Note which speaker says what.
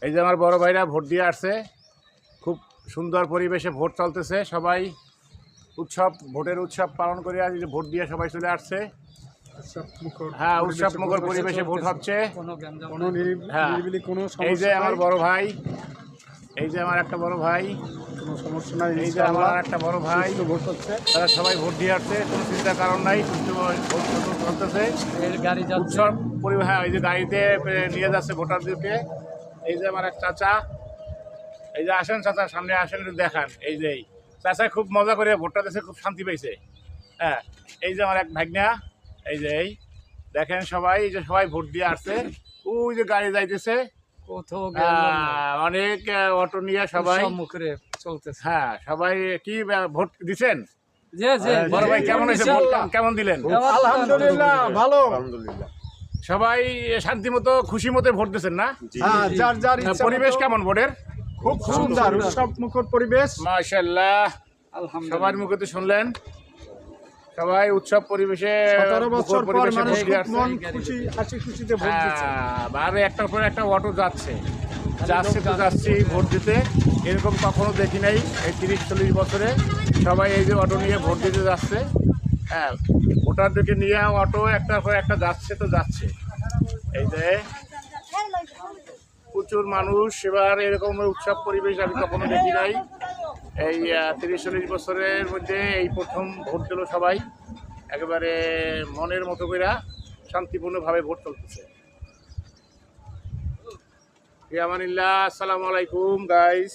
Speaker 1: এই যে আমার বড় ভাইরা ভোট দিয়ে আসছে, খুব সুন্দর পরিবেশে ভোট চলতেছে, সবাই ভোটের উৎসব পালন করে আজ ভোট দিয়ে সবাই চলে আসছে। হ্যাঁ, উৎসব মুখর পরিবেশে ভোট হচ্ছে। হ্যাঁ, এই যে আমার বড় ভাই, এই যে আমার একটা বড় ভাই,
Speaker 2: কোনো সমস্যা নাই,
Speaker 1: এই যে আমার একটা বড় ভাই,
Speaker 2: ভোট হচ্ছে,
Speaker 1: তারা সবাই ভোট দিয়ে আসছে, কোনো চিন্তার কারণ নাই, ভোট চলতেছে। উৎসব পরিবেশ, হ্যাঁ, এই যে গাড়িতে নিয়ে যাচ্ছে ভোটারদেরকে। এই যে আমার এক চাচা, এই যে আসেন চাচা, সামনে আসেন, একটু দেখান। এই যে চাচা খুব মজা করে ভোটটা দিয়েছে, খুব শান্তি পেয়েছে। হ্যাঁ, এই যে আমার এক ভাগনা, এই যে এই দেখেন সবাই, এই যে সবাই ভোট দিয়ে আসছে। ওই যে গাড়ি যাইতেছে, অনেক অটো নিয়ে সবাই
Speaker 3: চলতেছে।
Speaker 1: হ্যাঁ, সবাই কি ভোট দিচ্ছেন? বড় ভাই কেমন হয়েছে? ভোট কেমন দিলেন?
Speaker 2: আলহামদুলিল্লাহ, ভালো, আলহামদুলিল্লাহ।
Speaker 1: সবাই শান্তি মতো খুশি মতো ভোট দিচ্ছেন না? পরিবেশ কেমন ভোটের?
Speaker 2: খুব সুন্দর, উৎসব মুখর পরিবেশ,
Speaker 1: মাশাআল্লাহ। সবার মুখে তো শুনলেন, সবাই উৎসব পরিবেশে
Speaker 2: 17 বছর পর মানুষ মন
Speaker 1: খুশি
Speaker 2: খুশি, হাসি খুশিতে ভোট দিচ্ছে।
Speaker 1: আর একটার পর একটা অটো যাচ্ছে তো যাচ্ছি ভোট দিতে। এরকম কখনো দেখি নাই এই 30-40 বছরে। সবাই এই যে অটো নিয়ে ভোট দিতে যাচ্ছে। হ্যাঁ, ভোটারদেরকে নিয়ে অটো একটার পর একটা যাচ্ছে তো যাচ্ছে। এই যে প্রচুর মানুষ, এবার এরকম উৎসব পরিবেশ আমি কখনো দেখি নাই। এই 30-40 বছরের মধ্যে এই প্রথম ভোট দিল সবাই, একেবারে মনের মতো করে শান্তিপূর্ণভাবে ভোট চলতেছে। ফি আমানিল্লাহ, আসসালামু আলাইকুম গাইস।